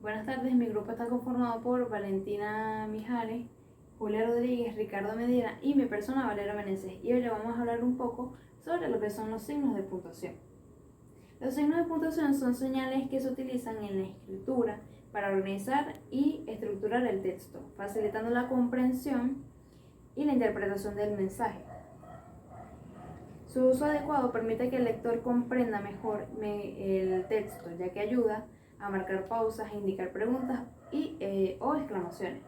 Buenas tardes, mi grupo está conformado por Valentina Mijares, Julia Rodríguez, Ricardo Medina y mi persona Valera Meneses. Y hoy le vamos a hablar un poco sobre lo que son los signos de puntuación. Los signos de puntuación son señales que se utilizan en la escritura para organizar y estructurar el texto, facilitando la comprensión y la interpretación del mensaje. Su uso adecuado permite que el lector comprenda mejor el texto, ya que ayuda a marcar pausas, indicar preguntas o exclamaciones.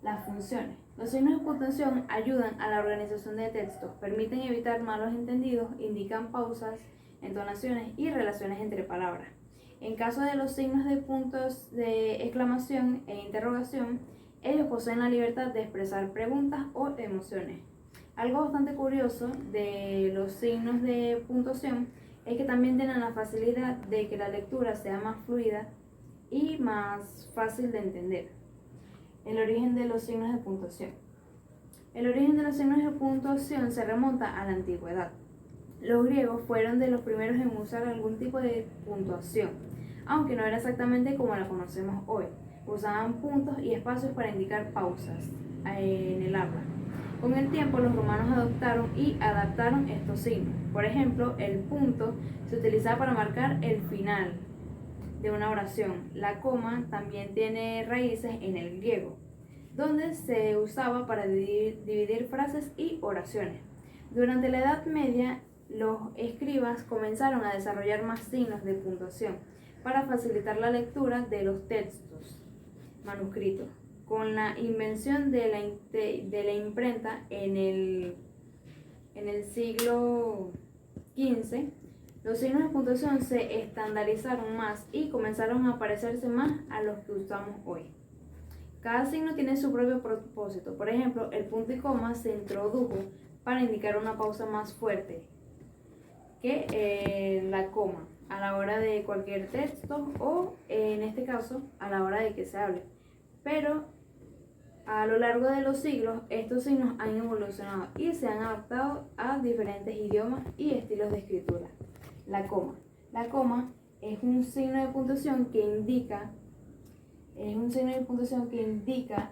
Las funciones. Los signos de puntuación ayudan a la organización de textos, permiten evitar malos entendidos, indican pausas, entonaciones y relaciones entre palabras. En caso de los signos de puntos de exclamación e interrogación, ellos poseen la libertad de expresar preguntas o emociones. Algo bastante curioso de los signos de puntuación es que también tienen la facilidad de que la lectura sea más fluida y más fácil de entender. El origen de los signos de puntuación. El origen de los signos de puntuación se remonta a la antigüedad. Los griegos fueron de los primeros en usar algún tipo de puntuación, aunque no era exactamente como la conocemos hoy. Usaban puntos y espacios para indicar pausas en el habla. Con el tiempo, los romanos adoptaron y adaptaron estos signos. Por ejemplo, el punto se utilizaba para marcar el final de una oración. La coma también tiene raíces en el griego, donde se usaba para dividir frases y oraciones. Durante la Edad Media, los escribas comenzaron a desarrollar más signos de puntuación para facilitar la lectura de los textos manuscritos. Con la invención de la imprenta en el siglo XV, los signos de puntuación se estandarizaron más y comenzaron a parecerse más a los que usamos hoy. Cada signo tiene su propio propósito. Por ejemplo, el punto y coma se introdujo para indicar una pausa más fuerte que la coma a la hora de cualquier texto o, en este caso, a la hora de que se hable. Pero a lo largo de los siglos, estos signos han evolucionado y se han adaptado a diferentes idiomas y estilos de escritura. La coma. La coma es un signo de puntuación que indica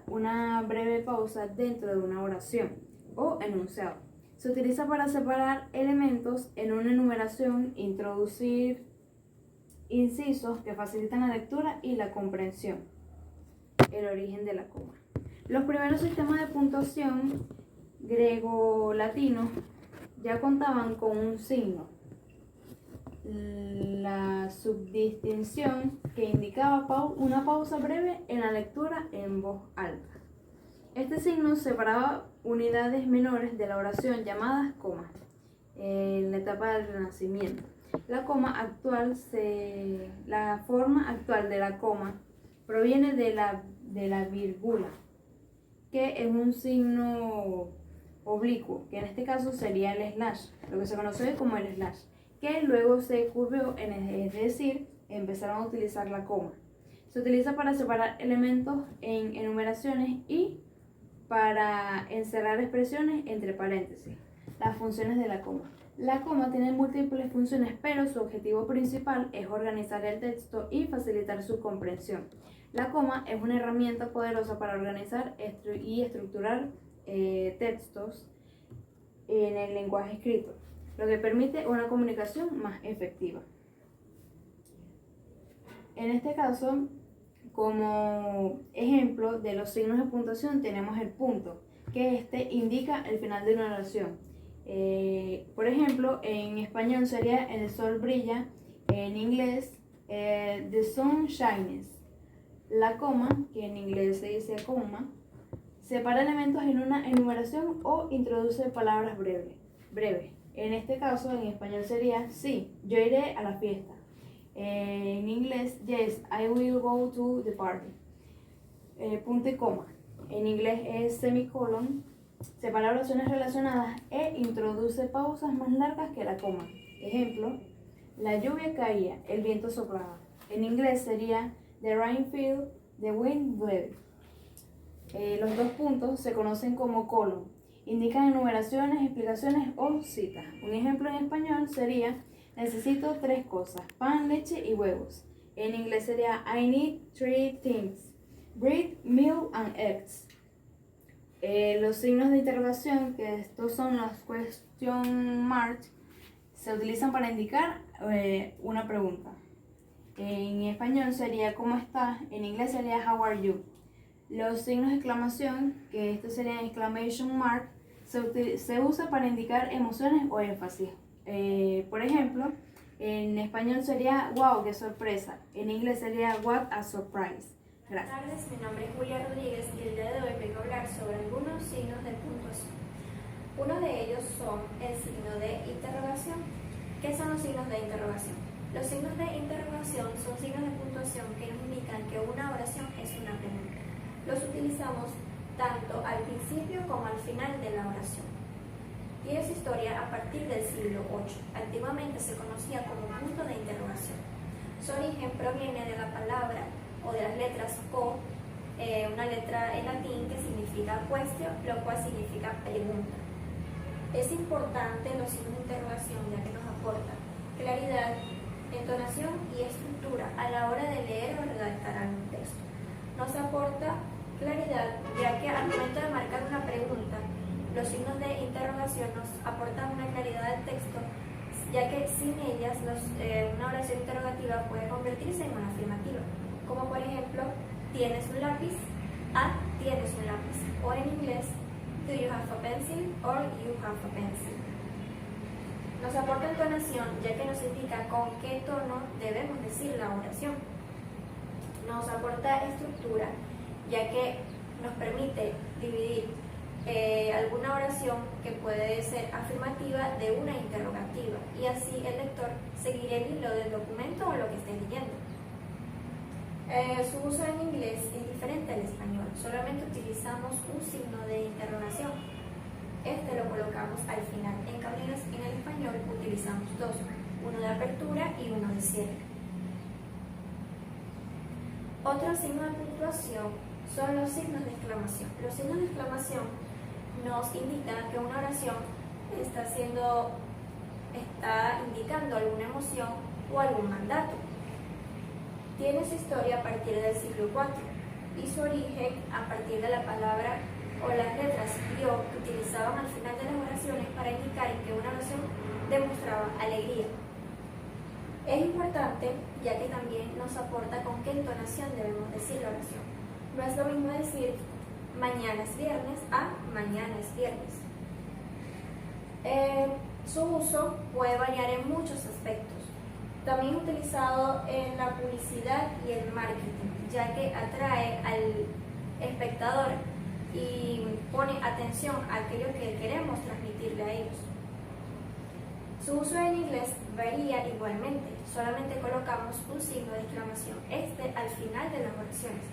una breve pausa dentro de una oración o enunciado. Se utiliza para separar elementos en una enumeración, introducir incisos que facilitan la lectura y la comprensión. El origen de la coma. Los primeros sistemas de puntuación griego-latinos ya contaban con un signo, la subdistinción, que indicaba una pausa breve en la lectura en voz alta. Este signo separaba unidades menores de la oración llamadas comas en la etapa del Renacimiento. La forma actual de la coma proviene de la vírgula, que es un signo oblicuo, que en este caso sería el slash, lo que se conoce como el slash, que luego se curvió, es decir, empezaron a utilizar la coma. Se utiliza para separar elementos en enumeraciones y para encerrar expresiones entre paréntesis. Las funciones de la coma. La coma tiene múltiples funciones, pero su objetivo principal es organizar el texto y facilitar su comprensión. La coma es una herramienta poderosa para organizar y estructurar textos en el lenguaje escrito, lo que permite una comunicación más efectiva. En este caso, como ejemplo de los signos de puntuación tenemos el punto, que indica el final de una oración. Por ejemplo, en español sería el sol brilla, en inglés the sun shines. La coma, que en inglés se dice coma, separa elementos en una enumeración o introduce palabras breves. En este caso, en español sería sí, yo iré a la fiesta. En inglés, yes, I will go to the party. Punto y coma. En inglés es semicolon. Separa oraciones relacionadas e introduce pausas más largas que la coma. Ejemplo, la lluvia caía, el viento soplaba. En inglés sería the rain fell, the wind blew. Los dos puntos se conocen como colon. Indican enumeraciones, explicaciones o citas. Un ejemplo en español sería: necesito 3 cosas: pan, leche y huevos. En inglés sería I need three things: bread, milk, and eggs. Los signos de interrogación, que estos son los question marks, se utilizan para indicar una pregunta. En español sería ¿cómo estás? En inglés sería how are you? Los signos de exclamación, que estos serían exclamation mark, se usa para indicar emociones o énfasis. Por ejemplo, en español sería wow, qué sorpresa. En inglés sería what a surprise. Buenas tardes, mi nombre es Julia Rodríguez y el día de hoy vengo a hablar sobre algunos signos de puntuación. Uno de ellos son el signo de interrogación. ¿Qué son los signos de interrogación? Los signos de interrogación son signos de puntuación que nos indican que una oración es una pregunta. Los utilizamos tanto al principio como al final de la oración. Tiene su historia a partir del siglo VIII. Antiguamente se conocía como punto de interrogación. Su origen proviene de la palabra o de las letras co, una letra en latín que significa question, lo cual significa pregunta. Es importante los signos de interrogación ya que nos aporta claridad, entonación y estructura a la hora de leer o redactar algún texto. Nos aporta claridad ya que al momento de marcar una pregunta, los signos de interrogación nos aportan una claridad al texto, ya que sin ellas una oración interrogativa puede convertirse en una afirmativa, como por ejemplo, ¿tienes un lápiz? A, ¿tienes un lápiz? O en inglés, do you have a pencil? Or you have a pencil. Nos aporta entonación, ya que nos indica con qué tono debemos decir la oración. Nos aporta estructura, ya que nos permite dividir alguna oración que puede ser afirmativa de una interrogativa, y así el lector seguirá el hilo del documento o lo que esté leyendo. Su uso en inglés es diferente al español, solamente utilizamos un signo de interrogación. Este lo colocamos al final, en cambio en el español utilizamos dos, uno de apertura y uno de cierre. Otro signo de puntuación son los signos de exclamación. Los signos de exclamación nos indican que una oración está indicando alguna emoción o algún mandato. Tiene su historia a partir del siglo IV y su origen a partir de la palabra o las letras yo que utilizaban al final de las oraciones para indicar que una oración demostraba alegría. Es importante ya que también nos aporta con qué entonación debemos decir la oración. No es lo mismo decir mañana es viernes a mañana es viernes. Su uso puede variar en muchos aspectos. También utilizado en la publicidad y el marketing, ya que atrae al espectador y pone atención a aquello que queremos transmitirle a ellos. Su uso en inglés varía igualmente, solamente colocamos un signo de exclamación, al final de las oraciones.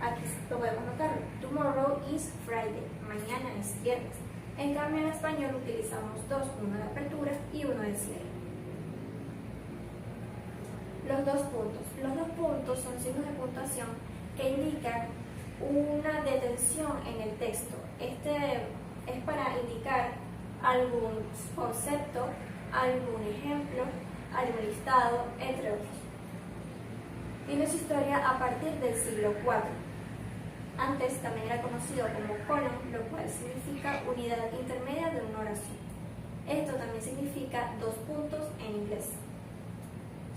Aquí lo podemos notar, tomorrow is Friday, mañana es viernes. En cambio en español utilizamos dos, uno de apertura y uno de cierre. Los dos puntos son signos de puntuación que indican una detención en el texto. Este es para indicar algún concepto, algún ejemplo, algún listado, entre otros. Tiene su historia a partir del siglo IV. Antes también era conocido como colon, lo cual significa unidad intermedia de una oración. Esto también significa dos puntos en inglés.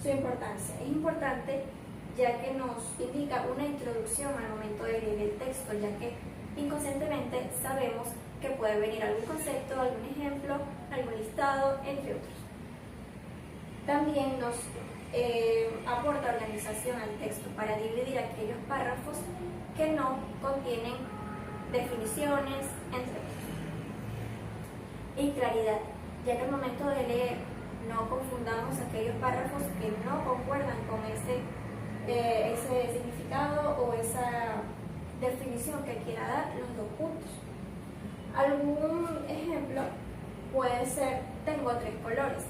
Su importancia es importante ya que nos indica una introducción al momento de leer el texto, ya que inconscientemente sabemos que puede venir algún concepto, algún ejemplo, algún listado, entre otros. También nos aporta organización al texto para dividir aquellos párrafos que no contienen definiciones, entre otros. Y claridad, ya que al momento de leer no confundamos aquellos párrafos que no concuerdan con ese significado o esa definición que quiera dar los dos puntos. Algún ejemplo puede ser, tengo tres colores: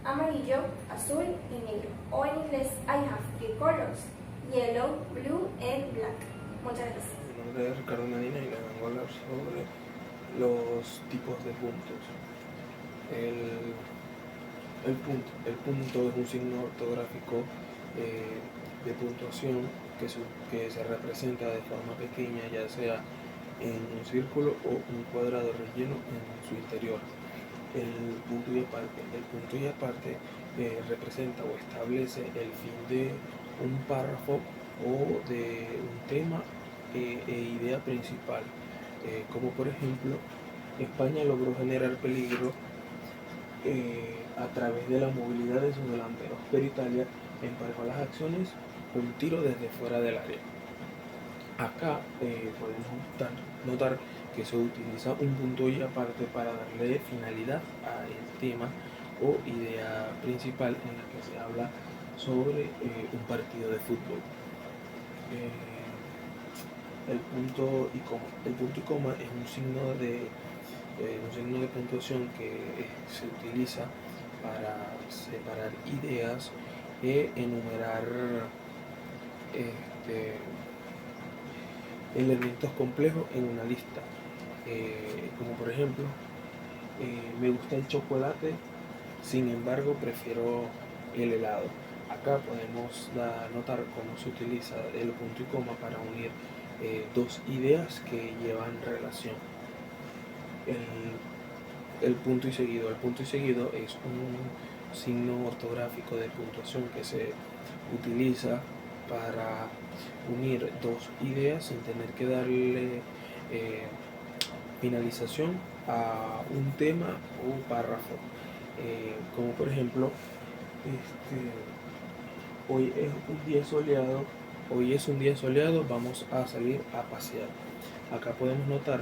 amarillo, azul y negro. O en inglés, I have three colors: yellow, blue and black. Muchas gracias. Mi nombre es Ricardo Medina y le vengo a hablar sobre los tipos de puntos. El punto es un signo ortográfico de puntuación que se representa de forma pequeña, ya sea en un círculo o un cuadrado relleno en su interior. El punto y aparte. El punto y aparte representa o establece el fin de un párrafo o de un tema idea principal. Como por ejemplo, España logró generar peligro a través de la movilidad de sus delanteros, pero Italia emparejó las acciones con un tiro desde fuera del área. Acá podemos notar que se utiliza un punto y aparte para darle finalidad al tema o idea principal en la que se habla sobre un partido de fútbol. El punto y coma es un signo de puntuación que se utiliza para separar ideas e enumerar elementos complejos en una lista. Como por ejemplo, me gusta el chocolate, sin embargo prefiero el helado. Acá podemos notar cómo se utiliza el punto y coma para unir dos ideas que llevan relación. El punto y seguido. El punto y seguido es un signo ortográfico de puntuación que se utiliza para unir dos ideas sin tener que darle finalización a un tema o párrafo. Como por ejemplo, hoy es un día soleado, vamos a salir a pasear. Acá podemos notar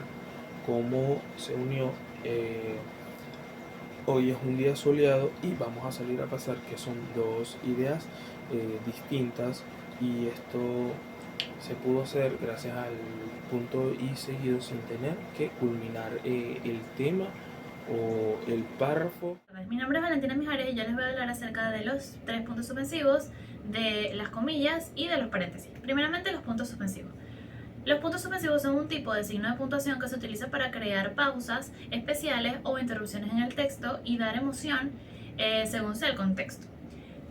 cómo se unió hoy es un día soleado y vamos a salir a pasear, que son dos ideas distintas, y esto se pudo hacer gracias al punto y seguido sin tener que culminar el tema o el párrafo. Mi nombre es Valentina Mijares y yo les voy a hablar acerca de los 3 puntos suspensivos, de las comillas y de los paréntesis. Primeramente, los puntos suspensivos. Los puntos suspensivos son un tipo de signo de puntuación que se utiliza para crear pausas especiales o interrupciones en el texto y dar emoción según sea el contexto.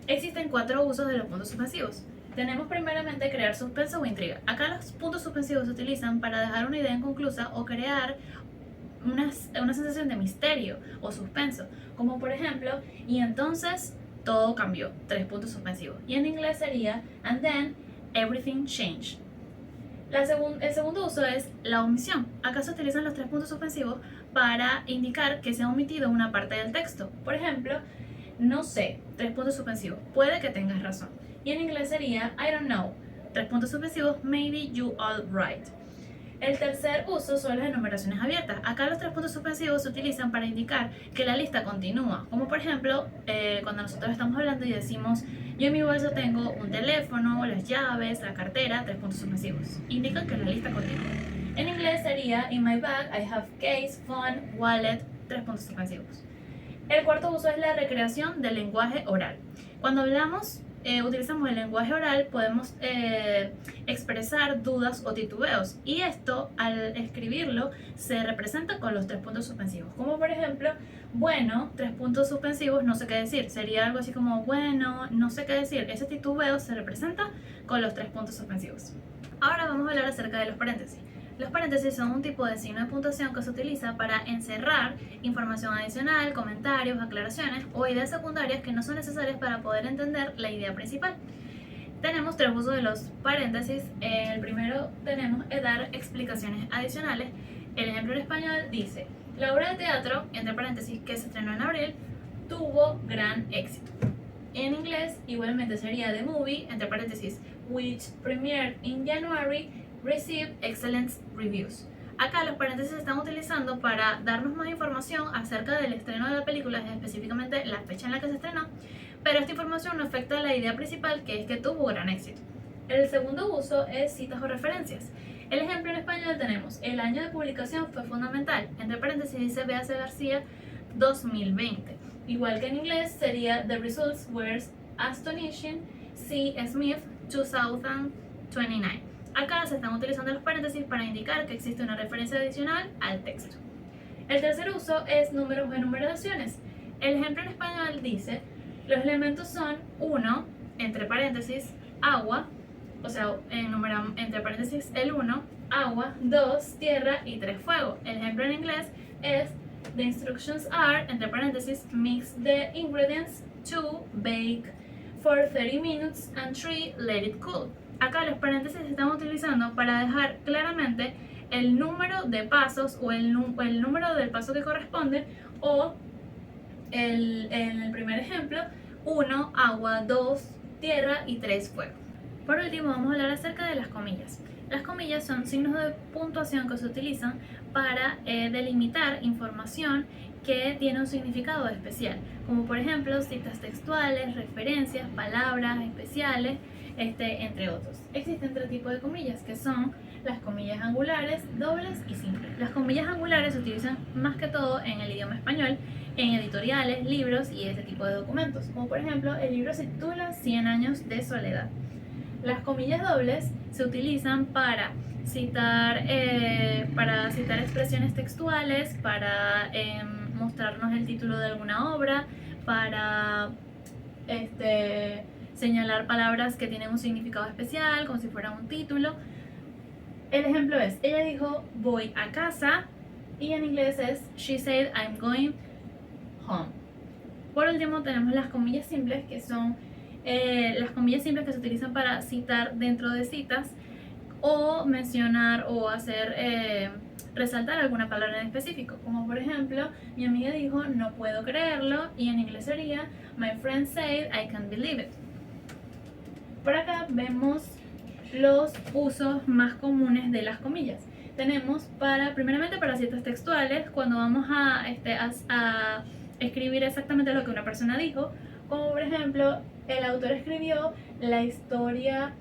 Existen 4 usos de los puntos suspensivos. Tenemos primeramente crear suspenso o intriga. Acá los puntos suspensivos se utilizan para dejar una idea inconclusa o crear una sensación de misterio o suspenso, como por ejemplo, y entonces todo cambió, 3 puntos suspensivos. Y en inglés sería and then everything changed. El segundo uso es la omisión. Acá se utilizan los 3 puntos suspensivos para indicar que se ha omitido una parte del texto. Por ejemplo, no sé, 3 puntos suspensivos, puede que tengas razón. Y en inglés sería I don't know, 3 puntos suspensivos, maybe you are right. El tercer uso son las enumeraciones abiertas. Acá los 3 puntos suspensivos se utilizan para indicar que la lista continúa. Como por ejemplo, cuando nosotros estamos hablando y decimos yo en mi bolso tengo un teléfono, las llaves, la cartera, 3 puntos suspensivos. Indican que la lista continúa. En inglés sería in my bag I have case, phone, wallet, 3 puntos suspensivos. El cuarto uso es la recreación del lenguaje oral. Cuando hablamos utilizamos el lenguaje oral, podemos expresar dudas o titubeos, y esto al escribirlo se representa con los 3 puntos suspensivos, como por ejemplo, bueno, 3 puntos suspensivos, no sé qué decir. Sería algo así como, bueno, no sé qué decir. Ese titubeo se representa con los 3 puntos suspensivos. Ahora vamos a hablar acerca de los paréntesis. Los paréntesis son un tipo de signo de puntuación que se utiliza para encerrar información adicional, comentarios, aclaraciones o ideas secundarias que no son necesarias para poder entender la idea principal. Tenemos 3 usos de los paréntesis. El primero tenemos dar explicaciones adicionales. El ejemplo en español dice: la obra de teatro, entre paréntesis, que se estrenó en abril, tuvo gran éxito. En inglés igualmente sería the movie, entre paréntesis, which premiered in January, received excellent reviews. Acá los paréntesis se están utilizando para darnos más información acerca del estreno de la película, específicamente la fecha en la que se estrenó, pero esta información no afecta a la idea principal, que es que tuvo gran éxito. El segundo uso es citas o referencias. El ejemplo en español tenemos: el año de publicación fue fundamental, entre paréntesis dice B.A.C. García 2020. Igual que en inglés sería the results were astonishing, C. Smith 2029. Acá se están utilizando los paréntesis para indicar que existe una referencia adicional al texto. El tercer uso es números o enumeraciones. El ejemplo en español dice: los elementos son 1, entre paréntesis, agua, o sea, entre paréntesis el 1, agua, 2, tierra y 3, fuego. El ejemplo en inglés es: the instructions are, entre paréntesis, mix the ingredients, 2, bake for 30 minutes, and 3, let it cool. Acá los paréntesis se están utilizando para dejar claramente el número de pasos o el número del paso que corresponde, o en el primer ejemplo, 1, agua, 2, tierra y 3, fuego. Por último, vamos a hablar acerca de las comillas. Las comillas son signos de puntuación que se utilizan para delimitar información que tiene un significado especial, como por ejemplo citas textuales, referencias, palabras especiales, entre otros. Existen tres tipos de comillas, que son las comillas angulares, dobles y simples. Las comillas angulares se utilizan más que todo en el idioma español, en editoriales, libros y este tipo de documentos, como por ejemplo el libro se titula 100 años de soledad. Las comillas dobles se utilizan para citar expresiones textuales, para mostrarnos el título de alguna obra, para señalar palabras que tienen un significado especial, como si fuera un título. El ejemplo es: ella dijo voy a casa, y en inglés es she said I'm going home. Por último tenemos las comillas simples, que son las comillas simples que se utilizan para citar dentro de citas, o mencionar o hacer resaltar alguna palabra en específico, como por ejemplo mi amiga dijo no puedo creerlo, y en inglés sería my friend said I can't believe it. Por acá vemos los usos más comunes de las comillas. Tenemos primeramente para citas textuales, cuando vamos a escribir exactamente lo que una persona dijo, como por ejemplo el autor escribió la historia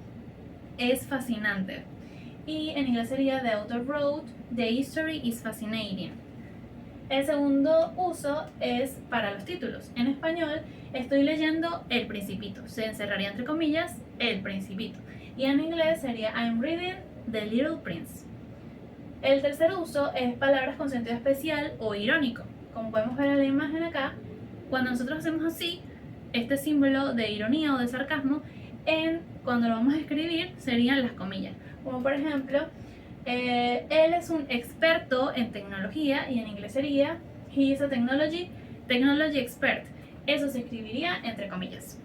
es fascinante, y en inglés sería the author wrote the history is fascinating. El segundo uso es para los títulos. En español estoy leyendo El Principito, se encerraría entre comillas El Principito, y en inglés sería I'm reading The Little Prince. El tercer uso es palabras con sentido especial o irónico, como podemos ver en la imagen acá. Cuando nosotros hacemos así, este símbolo de ironía o de sarcasmo, cuando lo vamos a escribir serían las comillas, como por ejemplo él es un experto en tecnología, y en inglés sería he is a technology expert. Eso se escribiría entre comillas.